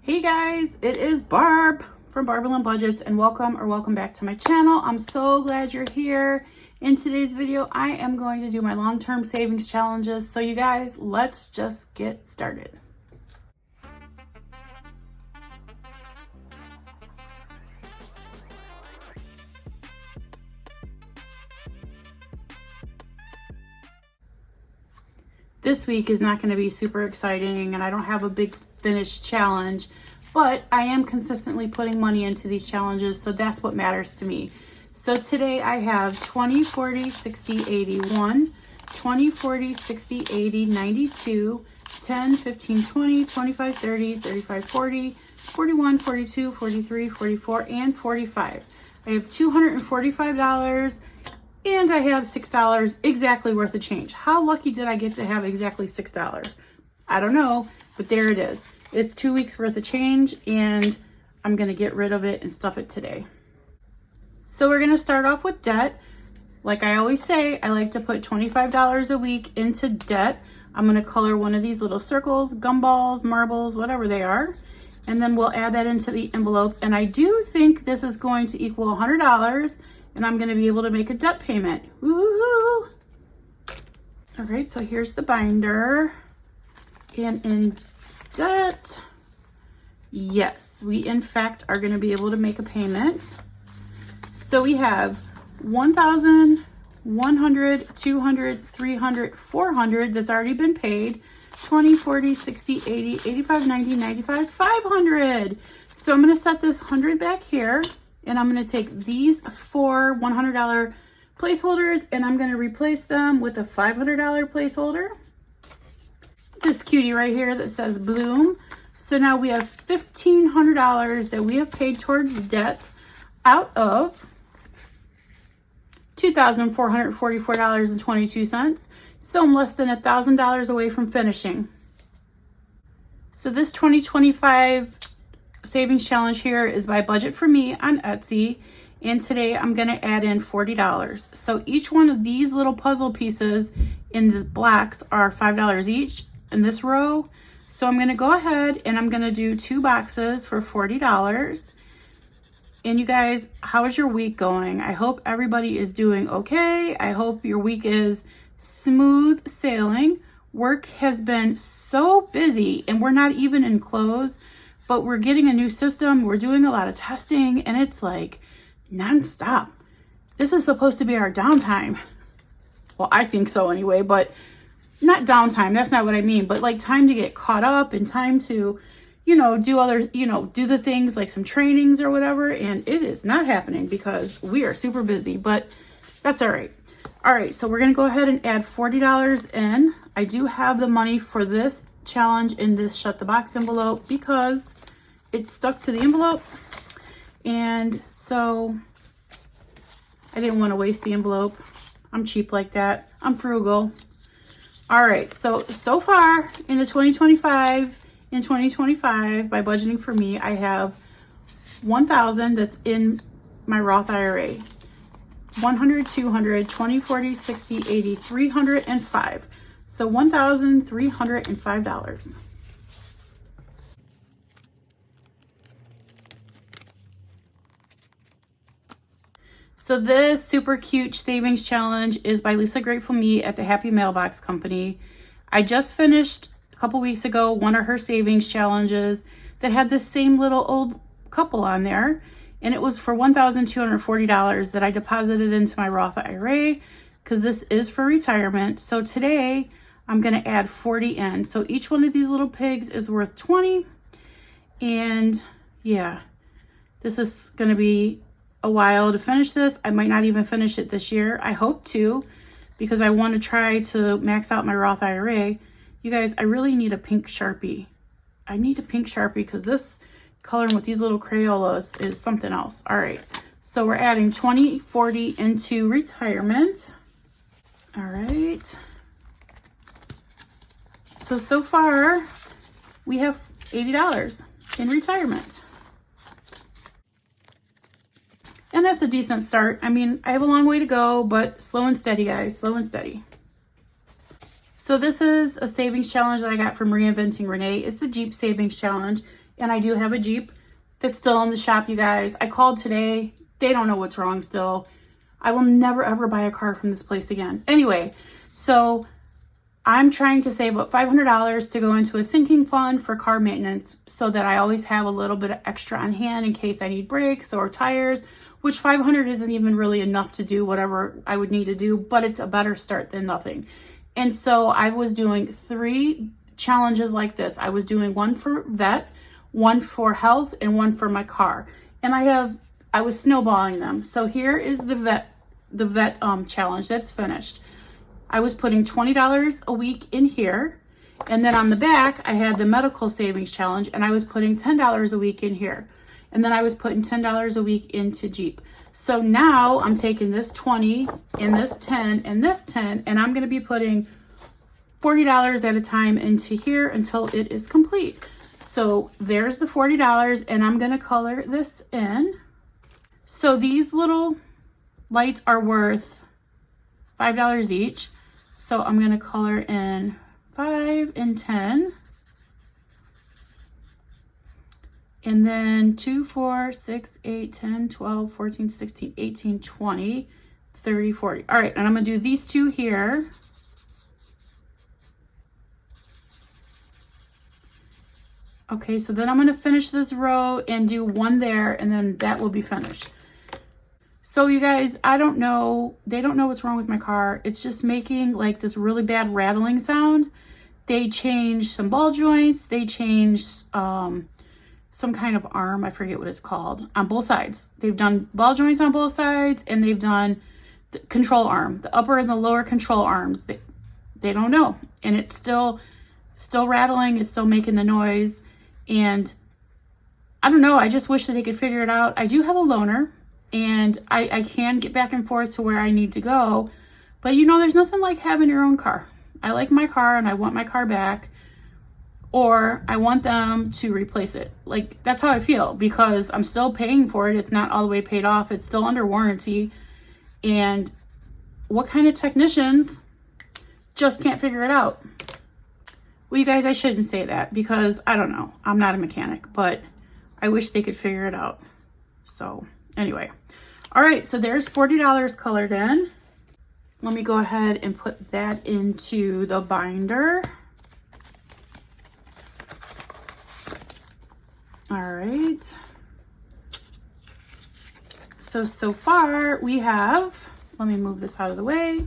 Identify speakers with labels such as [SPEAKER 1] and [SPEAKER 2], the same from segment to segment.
[SPEAKER 1] Hey guys, it is Barb from Barb and Lynn Budgets, and welcome back to my channel. I'm so glad you're here. In today's video, I am going to do my long-term savings challenges. So you guys, let's just get started. This week is not going to be super exciting, and I don't have a big finish challenge, but I am consistently putting money into these challenges, so that's what matters to me. So today I have 20, 40, 60, 80, 1, 20, 40, 60, 80, 92, 10, 15, 20, 25, 30, 35, 40, 41, 42, 43, 44, and 45. I have $245 and I have $6 exactly worth of change. How lucky did I get to have exactly $6? I don't know, but there it is. It's 2 weeks worth of change, and I'm gonna get rid of it and stuff it today. So we're gonna start off with debt. Like I always say, I like to put $25 a week into debt. I'm gonna color one of these little circles, gumballs, marbles, whatever they are, and then we'll add that into the envelope. And I do think this is going to equal $100, and I'm gonna be able to make a debt payment. Woo-hoo! All right, so here's the binder. And in debt, yes, we in fact are gonna be able to make a payment. So we have 1,000, 100, 200, 300, 400 that's already been paid. 20, 40, 60, 80, 85, 90, 95, 500. So I'm gonna set this 100 back here, and I'm gonna take these four $100 placeholders and I'm gonna replace them with a $500 placeholder. This cutie right here that says Bloom. So now we have $1,500 that we have paid towards debt out of $2,444.22. So I'm less than $1,000 away from finishing. So this 2025 savings challenge here is by Budget for Me on Etsy, and today I'm gonna add in $40. So each one of these little puzzle pieces in the blocks are $5 each in this row. So I'm gonna go ahead and I'm gonna do 2 boxes for $40. And you guys, how is your week going? I hope everybody is doing okay. I hope your week is smooth sailing. Work has been so busy, and we're not even in close, but we're getting a new system. We're doing a lot of testing, and it's like nonstop. This is supposed to be our downtime. Well, I think so anyway, but not downtime. That's not what I mean, but like time to get caught up and time to, do other, do the things like some trainings or whatever. And it is not happening because we are super busy, but that's all right. All right, so we're going to go ahead and add $40 in. I do have the money for this challenge in this shut the box envelope because it's stuck to the envelope. And so I didn't want to waste the envelope. I'm cheap like that. I'm frugal. All right, so far in the 2025 by Budgeting for Me, I have 1,000 that's in my Roth IRA. 100, 200, 20, 40, 60, 80, 305. So $1,305. So this super cute savings challenge is by Lisa Grateful Me at the Happy Mailbox Company. I just finished a couple weeks ago one of her savings challenges that had this same little old couple on there, and it was for $1,240 that I deposited into my Roth IRA because this is for retirement. So today I'm gonna add 40 in. So each one of these little pigs is worth 20, and yeah, this is gonna be a while to finish this. I might not even finish it this year. I hope to, because I want to try to max out my Roth IRA. You guys, I really need a pink Sharpie. I need a pink Sharpie because this coloring with these little Crayolas is something else. All right, so we're adding 20, 40 into retirement. All right. So far we have $80 in retirement. And that's a decent start. I mean, I have a long way to go, but slow and steady, guys, slow and steady. So this is a savings challenge that I got from Reinventing Renee. It's the Jeep Savings Challenge. And I do have a Jeep that's still in the shop, you guys. I called today. They don't know what's wrong still. I will never ever buy a car from this place again. Anyway, so I'm trying to save up $500 to go into a sinking fund for car maintenance so that I always have a little bit of extra on hand in case I need brakes or tires, which $500 isn't even really enough to do whatever I would need to do, but it's a better start than nothing. And so I was doing 3 challenges like this. I was doing one for vet, one for health, and one for my car. And I was snowballing them. So here is the vet challenge that's finished. I was putting $20 a week in here. And then on the back, I had the medical savings challenge, and I was putting $10 a week in here. And then I was putting $10 a week into Jeep. So now I'm taking this 20 and this 10 and this 10, and I'm going to be putting $40 at a time into here until it is complete. So there's the $40, and I'm going to color this in. So these little lights are worth $5 each. So I'm going to color in 5 and 10. And then 2, 4, 6, 8, 10, 12, 14, 16, 18, 20, 30, 40. All right, and I'm going to do these 2 here. Okay, so then I'm going to finish this row and do 1 there, and then that will be finished. So you guys, I don't know. They don't know what's wrong with my car. It's just making like this really bad rattling sound. They changed some ball joints. They changed some kind of arm. I forget what it's called on both sides. They've done ball joints on both sides, and they've done the control arm, the upper and the lower control arms. They don't know. And it's still rattling. It's still making the noise. And I don't know. I just wish that they could figure it out. I do have a loaner, and I can get back and forth to where I need to go. But you know, there's nothing like having your own car. I like my car, and I want my car back, or I want them to replace it. Like, that's how I feel, because I'm still paying for it. It's not all the way paid off. It's still under warranty. And what kind of technicians just can't figure it out? Well, you guys, I shouldn't say that, because I don't know. I'm not a mechanic, but I wish they could figure it out. So anyway, all right, so there's $40 colored in. Let me go ahead and put that into the binder. All right. So far we have, let me move this out of the way.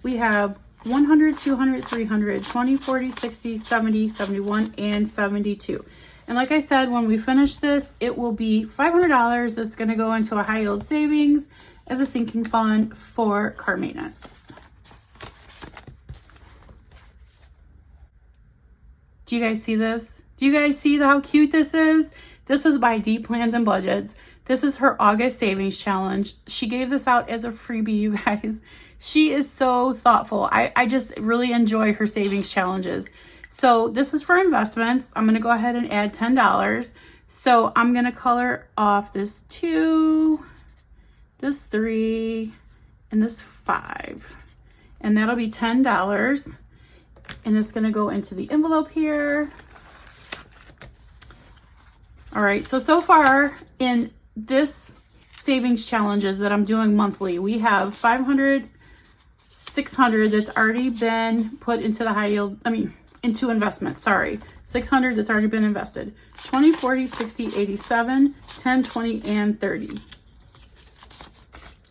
[SPEAKER 1] We have 100, 200, 300, 20, 40, 60, 70, 71, and 72. And like I said, when we finish this, it will be $500 that's going to go into a high yield savings as a sinking fund for car maintenance. Do you guys see this? Do you guys see how cute this is? This is by Deep Plans and Budgets. This is her August savings challenge. She gave this out as a freebie, you guys. She is so thoughtful. I just really enjoy her savings challenges. So this is for investments. I'm going to go ahead and add $10. So I'm going to color off this 2, this 3, and this 5. And that'll be $10. And it's going to go into the envelope here. All right, so far in this savings challenges that I'm doing monthly, we have 500, 600 that's already been put into the high yield, into investment, sorry. 600 that's already been invested. 20, 40, 60, 87, 10, 20, and 30.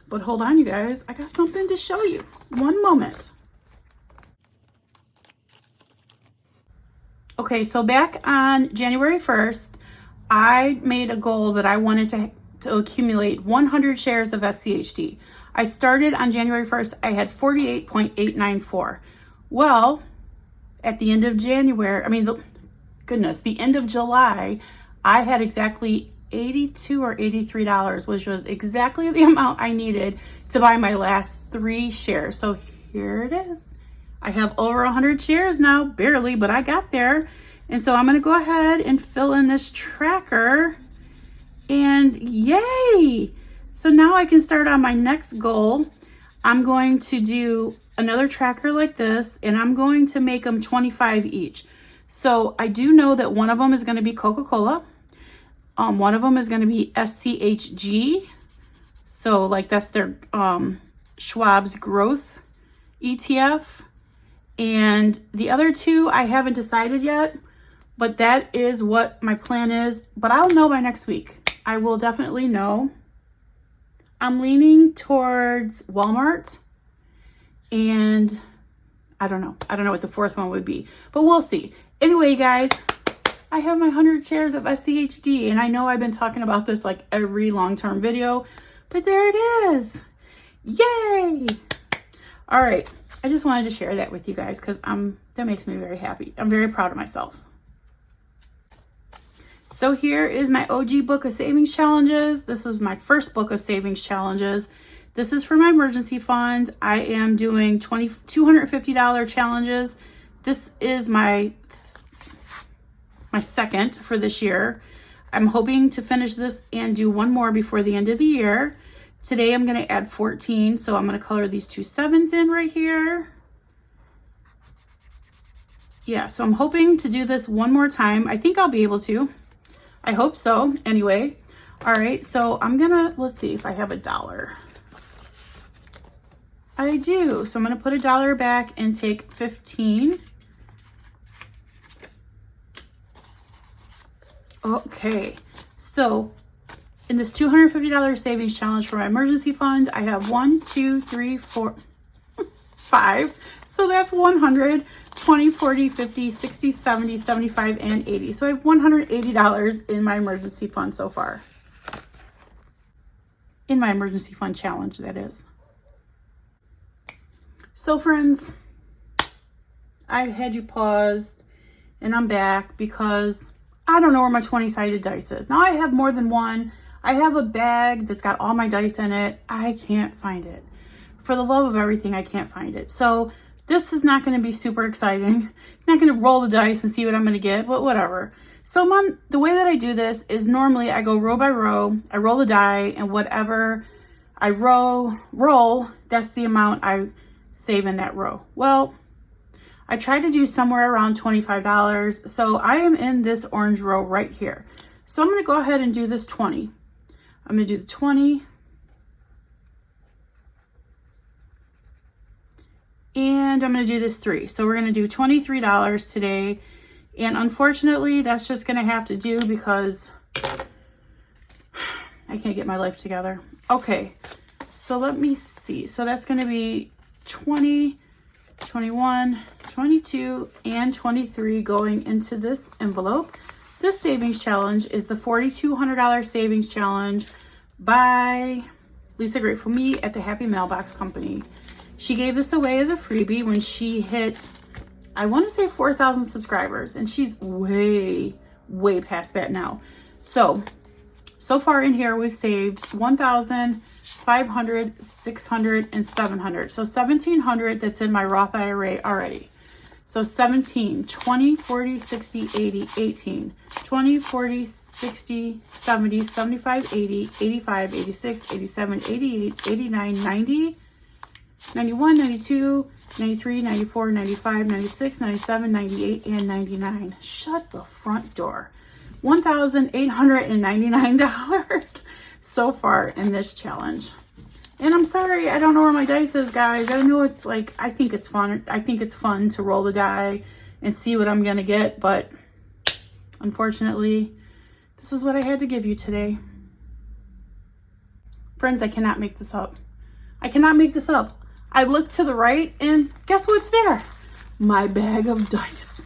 [SPEAKER 1] But hold on, you guys. I got something to show you. One moment. Okay, so back on January 1st, I made a goal that I wanted to accumulate 100 shares of SCHD. I started on January 1st. I had 48.894. Well, at the end of January, the end of July, I had exactly $82 or $83, which was exactly the amount I needed to buy my last 3 shares. So here it is. I have over 100 shares now, barely, but I got there. And so I'm going to go ahead and fill in this tracker, and yay! So now I can start on my next goal. I'm going to do another tracker like this, and I'm going to make them 25 each. So I do know that one of them is going to be Coca-Cola. One of them is going to be SCHG. So like that's their Schwab's growth ETF. And the other two, I haven't decided yet, but that is what my plan is. But I'll know by next week. I will definitely know. I'm leaning towards Walmart, and I don't know. I don't know what the fourth one would be, but we'll see. Anyway, guys, I have my 100 shares of SCHD, and I know I've been talking about this like every long-term video, but there it is. Yay! All right. I just wanted to share that with you guys because that makes me very happy. I'm very proud of myself. So here is my OG book of savings challenges. This is my first book of savings challenges. This is for my emergency fund. I am doing $250 challenges. This is my second for this year. I'm hoping to finish this and do one more before the end of the year. Today I'm going to add 14, so I'm going to color these 2 7s in right here. Yeah, so I'm hoping to do this one more time. I think I'll be able to. I hope so. Anyway, all right, so I'm going to, let's see if I have $1. I do. So I'm going to put $1 back and take 15. Okay, so in this $250 savings challenge for my emergency fund, I have 1, 2, 3, 4, 5. So that's 100, 20, 40, 50, 60, 70, 75, and 80. So I have $180 in my emergency fund so far. In my emergency fund challenge, that is. So friends, I had you paused and I'm back because I don't know where my 20-sided dice is. Now I have more than one. I have a bag that's got all my dice in it. I can't find it. For the love of everything, I can't find it. So this is not going to be super exciting. I'm not going to roll the dice and see what I'm going to get, but whatever. So the way that I do this is normally I go row by row. I roll the die, and whatever I roll, that's the amount I save in that row. Well, I tried to do somewhere around $25. So I am in this orange row right here. So I'm going to go ahead and do this 20. I'm going to do the 20. And I'm going to do this 3. So we're going to do $23 today. And unfortunately, that's just going to have to do because I can't get my life together. Okay, so let me see. So that's going to be 20, 21, 22, and 23 going into this envelope. This savings challenge is the $4,200 savings challenge by Lisa Grateful Me at the Happy Mailbox Company. She gave this away as a freebie when she hit, I want to say 4,000 subscribers, and she's way past that now. So far in here, we've saved 1,000, 500, 600, and 700. So 1,700 that's in my Roth IRA already. So 17, 20, 40, 60, 80, 18, 20, 40, 60, 70, 75, 80, 85, 86, 87, 88, 89, 90, 91, 92, 93, 94, 95, 96, 97, 98, and 99. Shut the front door. $1,899 so far in this challenge. And I'm sorry, I don't know where my dice is, guys. I know it's like, I think it's fun. I think it's fun to roll the die and see what I'm going to get. But unfortunately, this is what I had to give you today. Friends, I cannot make this up. I cannot make this up. I look to the right and guess what's there? My bag of dice.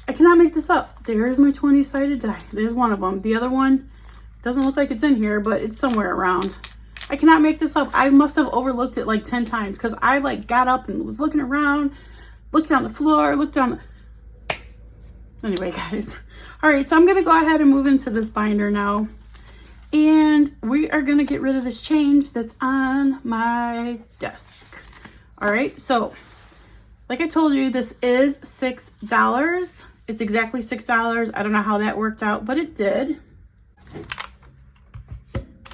[SPEAKER 1] I cannot make this up. There's my 20-sided die. There's one of them. The other one doesn't look like it's in here, but it's somewhere around. I cannot make this up. I must have overlooked it like 10 times because I like got up and was looking around, looked on the floor, looked down. Anyway, guys. All right, so I'm going to go ahead and move into this binder now. And we are going to get rid of this change that's on my desk. All right, so like I told you, this is $6. It's exactly $6. I don't know how that worked out, but it did.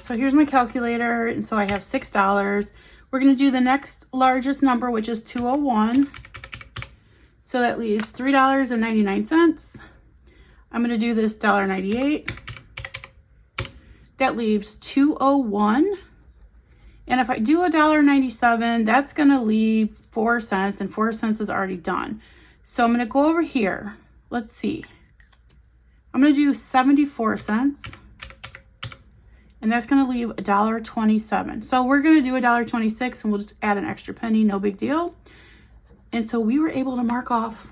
[SPEAKER 1] So here's my calculator, and so I have $6. We're going to do the next largest number, which is 201. So that leaves $3.99. I'm going to do this $1.98, that leaves $2.01. And if I do $1.97, that's gonna leave 4 cents, and 4 cents is already done. So I'm gonna go over here. Let's see. I'm gonna do 74 cents. And that's gonna leave $1.27. So we're gonna do $1.26 and we'll just add an extra penny, no big deal. And so we were able to mark off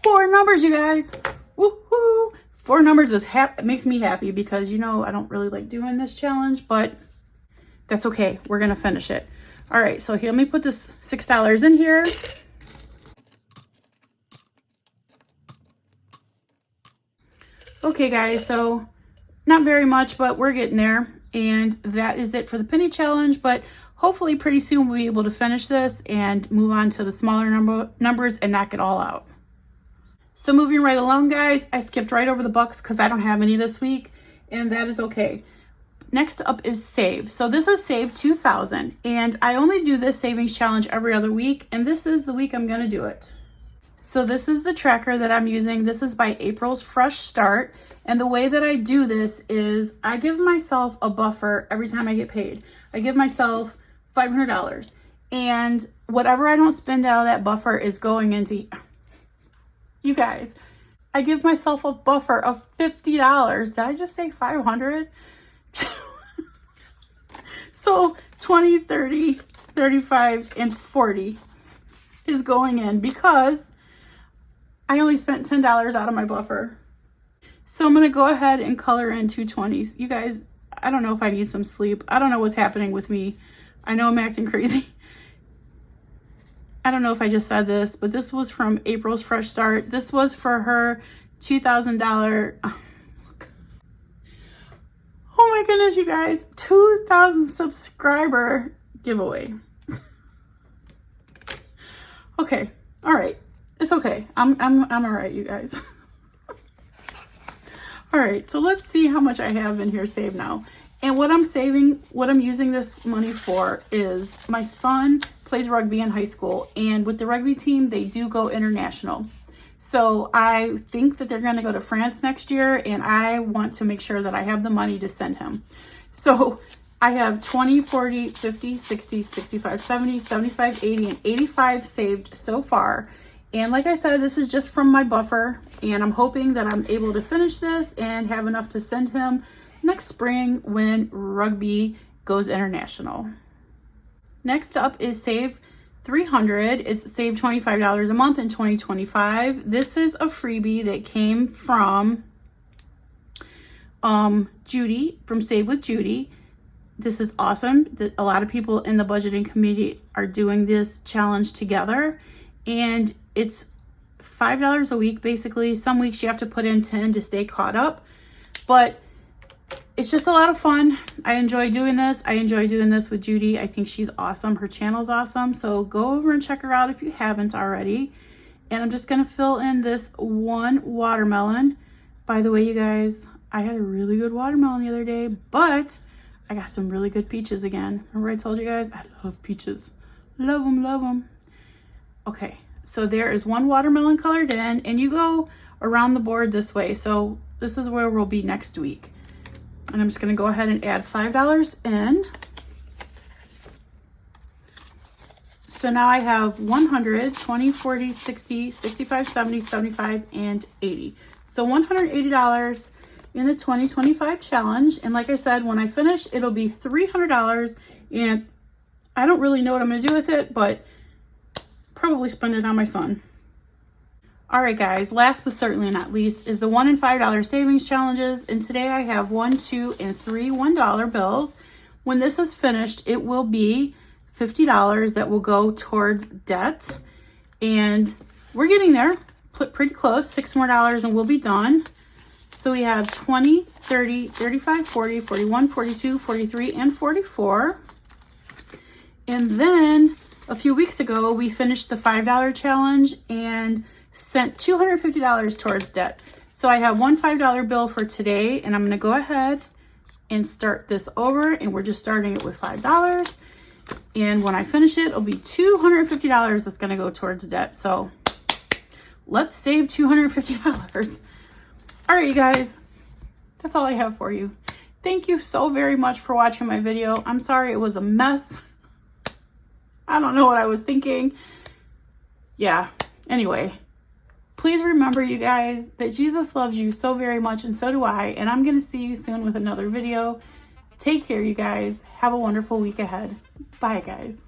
[SPEAKER 1] 4 numbers, you guys. Woohoo! 4 numbers makes me happy because, you know, I don't really like doing this challenge, but that's okay. We're gonna finish it. All right, so here, let me put this $6 in here. Okay, guys, so not very much, but we're getting there. And that is it for the penny challenge, but hopefully pretty soon we'll be able to finish this and move on to the smaller numbers and knock it all out. So moving right along, guys, I skipped right over the bucks because I don't have any this week, and that is okay. Next up is save. So this is save 2000, and I only do this savings challenge every other week, and this is the week I'm gonna do it. So this is the tracker that I'm using. This is by April's Fresh Start. And the way that I do this is I give myself a buffer every time I get paid. I give myself $500, and whatever I don't spend out of that buffer is going into, you guys, I give myself a buffer of $50. Did I just say 500? So 20, 30, 35, and 40 is going in because I only spent $10 out of my buffer. So I'm gonna go ahead and color in 2 20s. You guys, I don't know if I need some sleep. I don't know what's happening with me. I know I'm acting crazy. I don't know if I just said this, but this was from April's Fresh Start. This was for her $2,000. Oh my goodness, you guys, 2,000 subscriber giveaway. Okay, all right, it's okay. I'm all right, you guys. All right, so let's see how much I have in here saved now. And what I'm saving, what I'm using this money for is my son plays rugby in high school, and with the rugby team, they do go international. So I think that they're gonna go to France next year, and I want to make sure that I have the money to send him. So I have 20, 40, 50, 60, 65, 70, 75, 80, and 85 saved so far. And like I said, this is just from my buffer, and I'm hoping that I'm able to finish this and have enough to send him next spring when rugby goes international. Next up is Save 300. It's save $25 a month in 2025. This is a freebie that came from Judy from Save with Judy. This is awesome. A lot of people in the budgeting community are doing this challenge together, and it's $5 a week basically. Some weeks you have to put in 10 to stay caught up, but it's just a lot of fun. I enjoy doing this. I enjoy doing this with Judy. I think she's awesome. Her channel's awesome. So go over and check her out if you haven't already. And I'm just gonna fill in this one watermelon. By the way, you guys, I had a really good watermelon the other day, but I got some really good peaches again. Remember I told you guys, I love peaches. Love them, love them. Okay, so there is one watermelon colored in, and you go around the board this way. So this is where we'll be next week. And I'm just gonna go ahead and add $5 in. So now I have 100, 20, 40, 60, 65, 70, 75, and 80. So $180 in the 2025 challenge. And like I said, when I finish, it'll be $300. And I don't really know what I'm gonna do with it, but probably spend it on my son. All right, guys, last but certainly not least is the $1 and $5 savings challenges. And today I have 1, 2, and 3 $1 bills. When this is finished, it will be $50 that will go towards debt. And we're getting there, pretty close, 6 more dollars and we'll be done. So we have 20, 30, 35, 40, 41, 42, 43, and 44. And then a few weeks ago, we finished the $5 challenge and sent $250 towards debt. So I have one $5 bill for today, and I'm gonna go ahead and start this over, and we're just starting it with $5. And when I finish it, it'll be $250 that's gonna go towards debt. So let's save $250. All right, you guys, that's all I have for you. Thank you so very much for watching my video. I'm sorry it was a mess. I don't know what I was thinking. Yeah, anyway. Please remember, you guys, that Jesus loves you so very much, and so do I. And I'm going to see you soon with another video. Take care, you guys. Have a wonderful week ahead. Bye, guys.